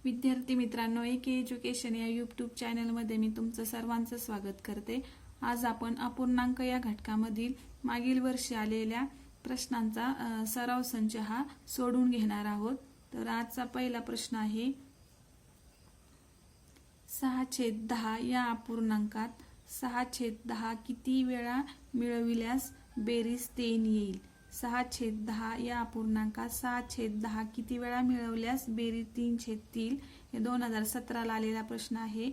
विद्यार्थी मित्रांनो, एक एज्युकेशन या यूट्यूब चॅनलमध्ये मी तुमचं सर्वांचं स्वागत करते। आज आपण अपूर्णांक या घटकामधील मागील वर्षी आलेल्या प्रश्नांचा सराव संच हा सोडवून घेणार आहोत। तर आजचा पहिला प्रश्न आहे, 6/10 या अपूर्णांकात 6/10 किती वेळा मिळविल्यास बेरीज 3 येईल? 6/10 या अपूर्णांकात 6/10 किती वेळा मिळवल्यास बेरीज 3/3 हे 2017 ला आलेला प्रश्न आहे।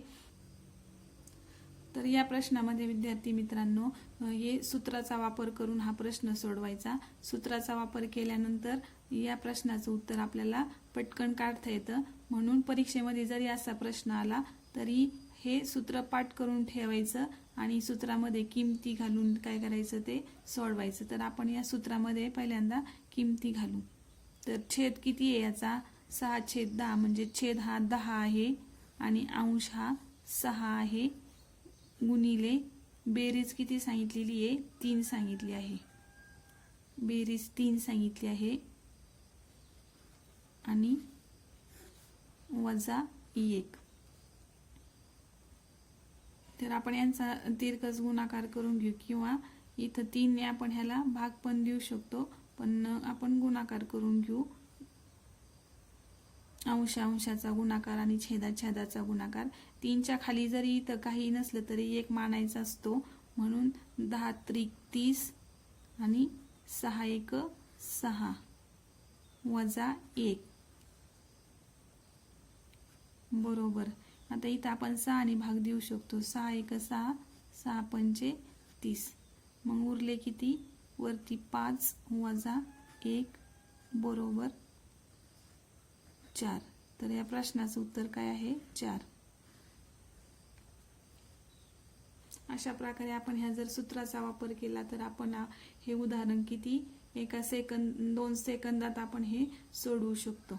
तर या प्रश्नामध्ये विद्यार्थी मित्रांनो, हे सूत्राचा वापर करून हा प्रश्न सोडवायचा। सूत्राचा वापर केल्यानंतर या प्रश्नाचं उत्तर आपल्याला पटकन काढता येतं, म्हणून परीक्षेमध्ये जरी असा प्रश्न आला तरी हे सूत्र पाठ करून ठेवायचं आणि सूत्रामध्ये किमती घालून काय करायचं ते सोडवायचं। तर आपण या सूत्रामध्ये पहिल्यांदा किमती घालू। तर छेद किती आहे याचा? 6/10 म्हणजे छेद हा 10 आहे आणि अंश हा 6 आहे, गुणिले बेरीज किती सांगितलेली आहे? 3 सांगितली आहे, बेरीज 3 सांगितली आहे आणि वजा 1। तर आपण यांचा तिरकस गुणाकार करून घेऊ, किंवा इथं 3 ने आपण ह्याला भाग पण देऊ शकतो, पण आपण गुणाकार करून घेऊ। अंशाचा गुणाकार आणि छेदाचा गुणाकार। 3च्या खाली जरी इथं काही नसलं तरी 1 मानायचा असतो, म्हणून 10 त्रिक 30 आणि 6 एक 6 वजा 1 बरोबर। आता इथं आपण 6 ने भाग देऊ शकतो, 6 एक 6 6 पंचे 30, मग उरले किती? वरती 5 वजा 1 बरोबर 4। तर या प्रश्नाचं उत्तर काय आहे? 4। अशा प्रकारे आपण ह्या जर सूत्राचा वापर केला तर आपण हे उदाहरण किती 2 सेकंदात आपण हे सोडवू शकतो।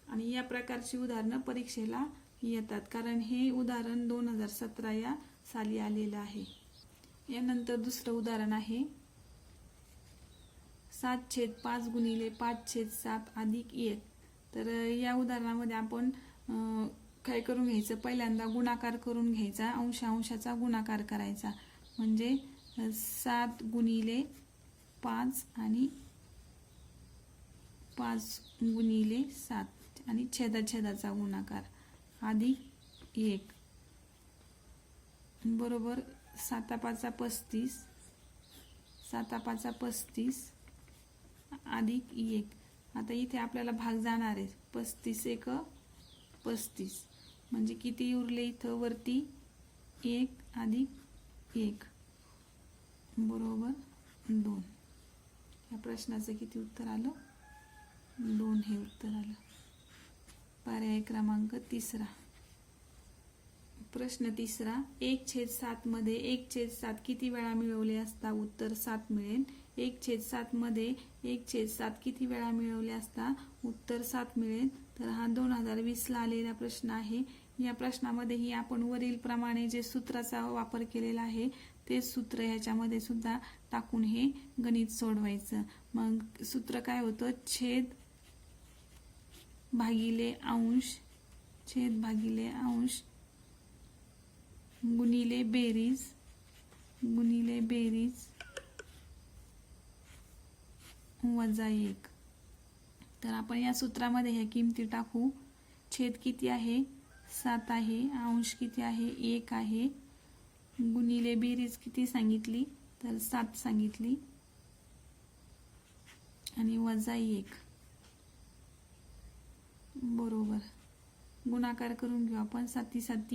आणि या प्रकारची उदाहरणं परीक्षेला येतात, कारण हे उदाहरण 2017 या साली आलेलं आहे। यानंतर दुसरं उदाहरण आहे, 7/5 गुणिले 5/7 अधिक 1। तर या उदाहरणामध्ये आपण काय करून घ्यायचं? पहिल्यांदा गुणाकार करून घ्यायचा, अंशाचा गुणाकार करायचा, म्हणजे 7 गुणिले 5 आणि 5 गुणिले 7 आणि छेदाचा गुणाकार अधिक 1 बरोबर 7/5 35 7/5 35 अधिक 1। आता इथे आपल्याला भाग जाणार आहे, 35 एक 35 म्हणजे किती उरले? इथं वरती 1 अधिक 1 बरोबर 2। या प्रश्नाचं किती उत्तर आलं? 2 हे उत्तर आलं। पर्याय क्रमांक 3। प्रश्न 3, 1/7 मध्ये 1/7 किती वेळा मिळवले असता उत्तर 7 मिळेल? 1/7 मध्ये 1/7 किती वेळा मिळवले असता उत्तर 7 मिळेल? तर हा 2020 ला आलेला प्रश्न आहे। या प्रश्नामध्येही आपण वरील प्रमाणे जे सूत्राचा वापर केलेला आहे ते सूत्र ह्याच्यामध्ये सुद्धा टाकून हे गणित सोडवायचं। मग सूत्र काय होतं? छेद भागिले अंश, छेद भागिले अंश गुणिले बेरीज वजा 1। तर आपण या सूत्रामध्ये ह्या किमती टाकू। छेद किती आहे? 7 आहे, अंश किती आहे? 1 आहे, गुणिले बेरीज किती सांगितली? तर 7 सांगितली आणि वजा 1 बरोबर। गुणाकार करून घेऊ आपण, 7 7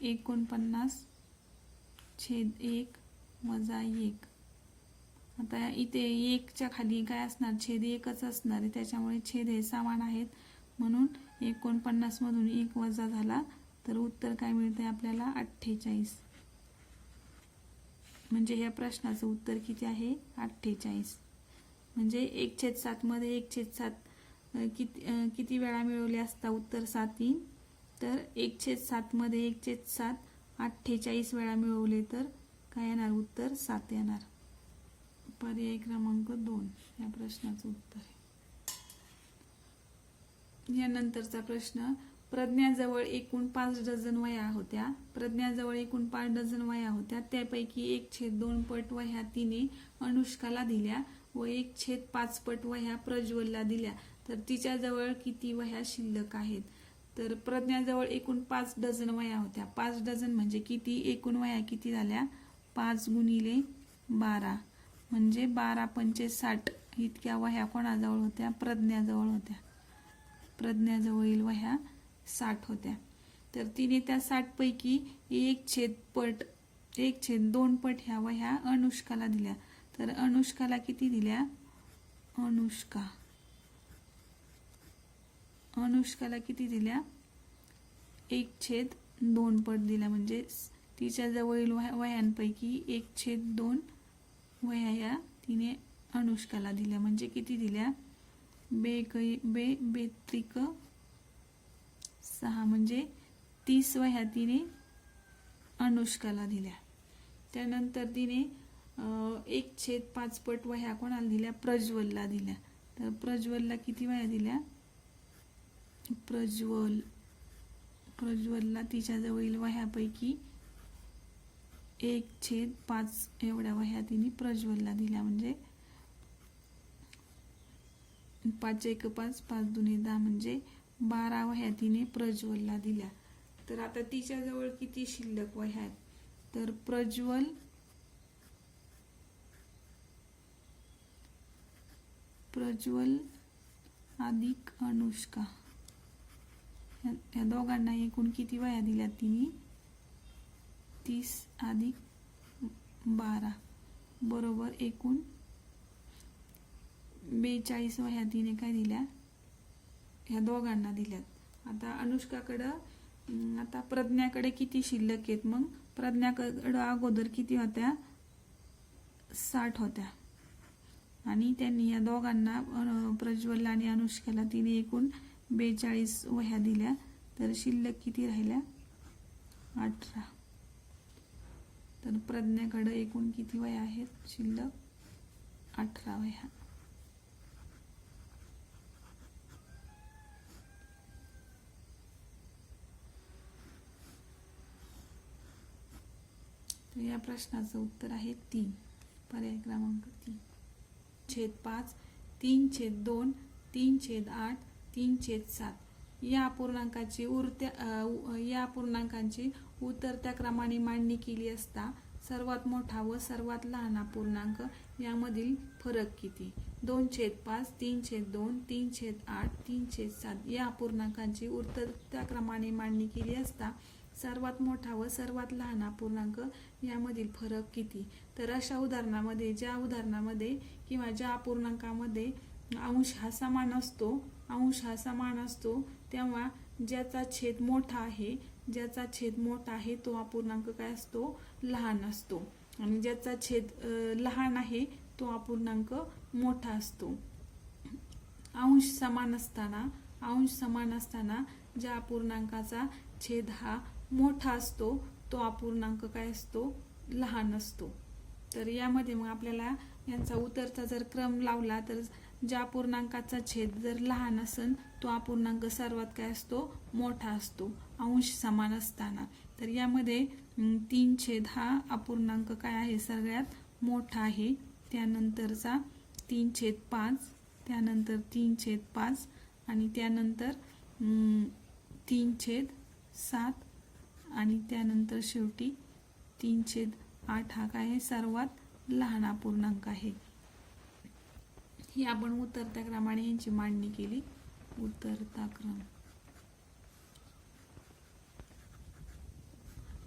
49 छेद 1 वजा 1। आता इथे 1च्या खाली काय असणार? छेद 1च असणार आहे, त्याच्यामुळे छेद हे समान आहेत, म्हणून 49 मधून 1 वजा झाला तर उत्तर काय मिळते आपल्याला? 48। म्हणजे या प्रश्नाचं उत्तर किती आहे? 48। म्हणजे 1/7 मध्ये 1/7 किती वेळा मिळवले असता उत्तर 7 येईल? तर 1/7 मध्ये 1/7 48 वेळा मिळवले तर काय येणार? उत्तर 7 येणार। पर्याय क्रमांक 2 या प्रश्नाचं उत्तर आहे। यानंतरचा प्रश्न, प्रज्ञाजवळ एकूण 5 डझन वह्या होत्या. प्रज्ञाजवळ एकूण 5 डझन वह्या होत्या. त्यापैकी 1/2 पट वह्या तिने अनुष्काला दिल्या व 1/5 पट वह्या प्रज्वलला दिल्या. तर तिच्याजवळ किती वह्या शिल्लक आहेत? तर प्रज्ञाजवळ एकूण 5 डझन वह्या होत्या. 5 डझन म्हणजे किती? एकूण वह्या किती झाल्या? 5 गुणिले 12 म्हणजे 12 पंचे 60 इतक्या वह्या कोणाजवळ होत्या? प्रज्ञाजवळ होत्या. प्रज्ञाजवळील वह्या 60 होत्या. तर तिने त्या 60 पैकी 1/2 पट ह्या वह्या अनुष्काला दिल्या. तर अनुष्काला किती दिल्या? अनुष्काला किती दिल्या? 1/2 पट दिल्या. म्हणजे तिच्या जवळील वह्यांपैकी 1/2 वह्या या तिने अनुष्काला दिल्या. म्हणजे किती दिल्या? बेत्रिक 6 म्हणजे 30 वह्या तिने अनुष्काला दिल्या. त्यानंतर तिने 1/5 पट वह्या कोणाला दिल्या? प्रज्वलला दिल्या. तर प्रज्वलला किती वह्या दिल्या? प्रज्वलला तिच्याजवळील वह्यापैकी 1/5 एवढ्या वह्या तिने प्रज्वलला दिल्या. म्हणजे 5 1 5 5 2 10 म्हणजे 12 वह्या तिने प्रज्वलला दिल्या. तर आता तिच्याजवळ किती शिल्लक वह्या आहेत? तर प्रज्वल अधिक अनुष्का या दोघांना एकूण किती वह्या दिल्या तिने? 30 अधिक 12 बरोबर एकूण 42 वह्या तिने काय दिल्या? ह्या दोघांना दिल्यात. आता अनुष्काकडं आता प्रज्ञाकडे किती शिल्लक आहेत? मग प्रज्ञाकडं अगोदर किती होत्या? 60 होत्या आणि त्यांनी या दोघांना प्रज्वल आणि अनुष्काला तिने एकूण 42 वह्या दिल्या. तर शिल्लक किती राहिल्या? 18. तर प्रज्ञाकडे एकूण किती वह्या आहेत? शिल्लक 18 वह्या. तर या प्रश्नाचं उत्तर आहे 3. पर्याय क्रमांक 3. 5 3/2 3/8 3/7 या अपूर्णांकांची उतरत्या क्रमाने मांडणी केली असता सर्वात मोठा व सर्वात लहान अपूर्णांक यामधील फरक किती? 2/5 3/2 3/8 3/7 या अपूर्णांकांची उतरत्या क्रमाने मांडणी केली असता सर्वात मोठा व सर्वात लहान अपूर्णांक यामधील फरक किती? तर अशा उदाहरणामध्ये किंवा ज्या अपूर्णांकामध्ये अंश हा समान असतो तेव्हा ज्याचा छेद मोठा आहे तो अपूर्णांक काय असतो? लहान असतो. आणि ज्याचा छेद लहान आहे तो अपूर्णांक मोठा असतो. अंश समान असताना ज्या अपूर्णांकाचा छेद हा मोठा असतो तो अपूर्णांक काय असतो? लहान असतो. तर यामध्ये मग आपल्याला यांचा उतरचा जर क्रम लावला तर ज्या अपूर्णांकाचा छेद जर लहान असेल तो अपूर्णांक सर्वात काय असतो? मोठा असतो अंश समान असताना. तर यामध्ये 3 हा अपूर्णांक काय आहे? सगळ्यात मोठा आहे. त्यानंतरचा 3/5 त्यानंतर 3/5 आणि त्यानंतर 3/7 आणि त्यानंतर शेवटी 3/8 हा काय आहे? सर्वात लहान अपूर्णांक आहे. ही आपण उतरत्या क्रमाने यांची मांडणी केली. उतरता क्रम.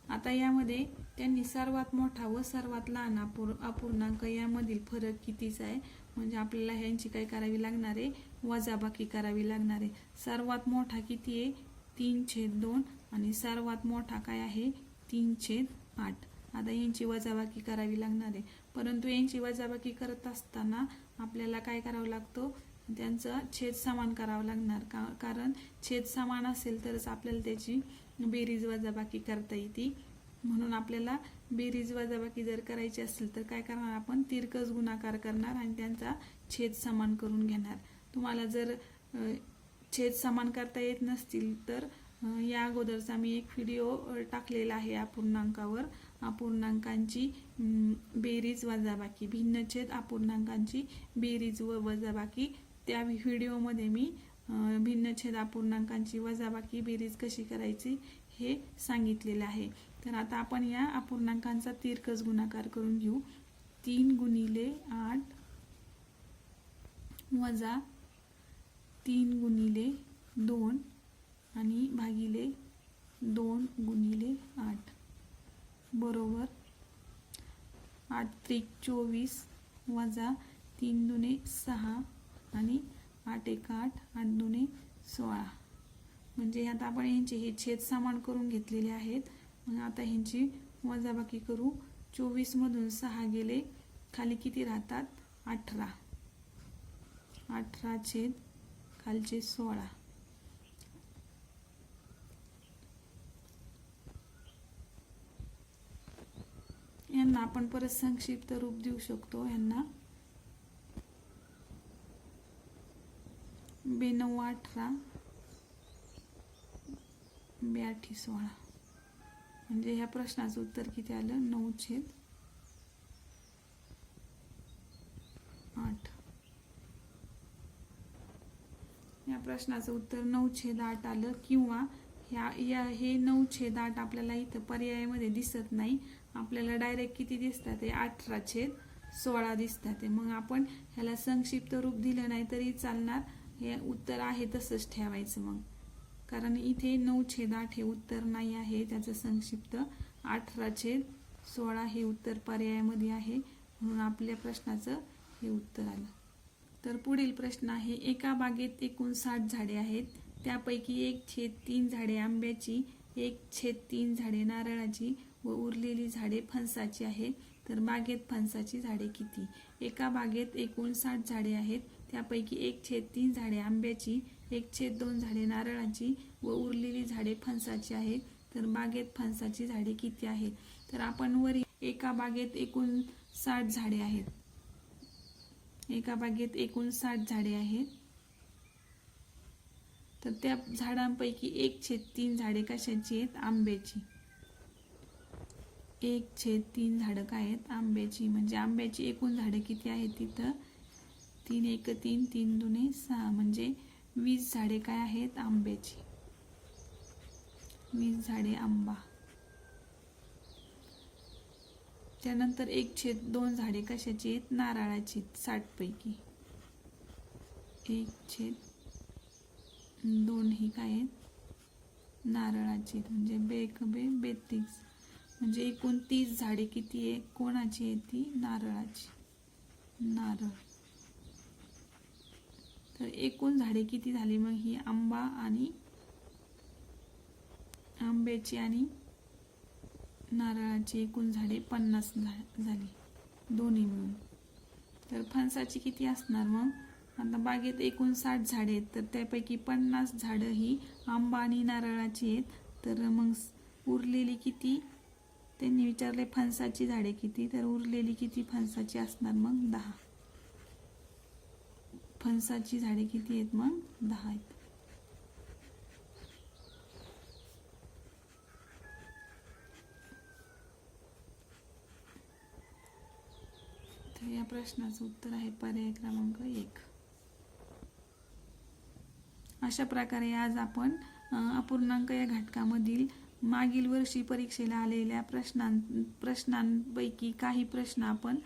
आता यामध्ये त्यांनी सर्वात मोठा व सर्वात लहान अपूर्णांक यामधील फरक कितीचा आहे? म्हणजे आपल्याला ह्यांची काय करावी लागणार आहे? वजाबाकी करावी लागणार आहे. सर्वात मोठा किती आहे? 3/2 आणि सर्वात मोठा काय आहे? 3/8. आता यांची वजाबाकी करावी लागणार आहे. परंतु यांची वजाबाकी करत असताना आपल्याला काय करावं लागतं? त्यांचं छेद समान करावं लागणार. कारण छेद समान असेल तरच आपल्याला त्याची बेरीज वजाबाकी करता येते. म्हणून आपल्याला बेरीज वजाबाकी जर करायची असेल तर काय करणार? आपण तिरकस गुणाकार करणार आणि त्यांचा छेद समान करून घेणार. तुम्हाला जर छेद समान करता येत नसतील तर या अगोदरचा मी एक व्हिडिओ टाकलेला आहे अपूर्णांकावर. अपूर्णांकांची बेरीज वजाबाकी, भिन्नछेद अपूर्णांकांची बेरीज व वजाबाकी, त्या व्हिडिओमध्ये मी भिन्नछेद अपूर्णांकांची वजाबाकी बेरीज कशी करायची हे सांगितलेले आहे. तर आता आपण या अपूर्णांकांचा तिरकस गुणाकार करून घेऊ. 3 गुणिले 8 वजा 3 गुणिले 2 आणि भागिले 2 गुणिले 8 बरोबर 8 त्रिक 24 वजा 3 दुने 6 आणि 8 एक 8, 8 दुने 16. म्हणजे आता आपण यांचे हे छेद समान करून घेतलेले आहेत. मग आता ह्यांची वजाबाकी करू. 24 मधून 6 गेले, खाली किती राहतात? 18. 18 छेद खालचे 16. यांना आपण परत संक्षिप्त रूप देऊ शकतो. यांना 9 18 8 16. म्हणजे ह्या प्रश्नाचं उत्तर किती आलं? 9 छेद 8. या प्रश्नाचं उत्तर 9 छेद 8 आलं. किंवा हे 9 छेद 8 आपल्याला इथं पर्यायामध्ये दिसत नाही, आपल्याला डायरेक्ट किती दिसतात? ते 18 छेद 16 दिसतात. मग आपण ह्याला संक्षिप्त रूप दिलं नाही तरी चालणार, हे उत्तर आहे तसंच ठेवायचं. मग कारण इथे 9 छेद 8 हे उत्तर नाही आहे, त्याचं संक्षिप्त 18 छेद 16 हे उत्तर पर्यायामध्ये आहे, म्हणून आपल्या प्रश्नाचं हे उत्तर आलं. तर पुढील प्रश्न आहे, एका बागेत एकूण 60 झाडे आहेत, त्यापैकी 1/3 झाडे आंब्याची, 1/3 झाडे नारळाची व उरलेली झाडे फणसाची आहेत. तर बागेत फणसाची झाडे किती? एका बागेत एकूण 60 झाडे आहेत, त्यापैकी 1/3 झाडे आंब्याची, 1/2 झाडे नारळाची व उरलेली झाडे फणसाची आहेत. तर बागेत फणसाची झाडे किती आहेत? तर आपण वरी एका बागेत एकूण 60 झाडे आहेत, एका बागेत एकूण 60 झाडे आहेत, तर त्या झाडांपैकी 1/3 झाडे कशाची आहेत? आंब्याची. 1/3 झाडं काय आहेत? आंब्याची. म्हणजे आंब्याची एकूण झाडं किती आहेत तिथं? 3 एक 3, 3 दुने 6, म्हणजे 20 झाडे काय आहेत? आंब्याची. 20 झाडे आंबा. त्यानंतर 1/2 झाडे कशाची आहेत? नारळाची. 60 पैकी 1/2 ही काय आहेत? नारळाची. म्हणजे 32. म्हणजे एकूण 30 झाडे किती आहे? कोणाची आहे ती? नारळाची. नारळ. तर एकूण झाडे किती झाली मग? ही आंबा आणि आंब्याची आणि नारळाची एकूण झाडे 50 झाली दोन्ही मिळून. तर फणसाची किती असणार मग? आता बागेत एकूण 60 झाडे आहेत, तर त्यापैकी 50 झाडं ही आंबा आणि नारळाची आहेत. तर मग उरलेली किती? त्यांनी विचारले फणसाची झाडे किती, तर उरलेली किती फणसाची असणार मग? 10. फणसाची झाडे किती आहेत मग? 10 आहेत. तर या प्रश्नाचं उत्तर आहे पर्याय क्रमांक 1. अशा प्रकारे आज आपण अपूर्णांक या घटकामधील मागील वर्षी परीक्षेला आलेल्या प्रश्नांपैकी काही प्रश्न आपण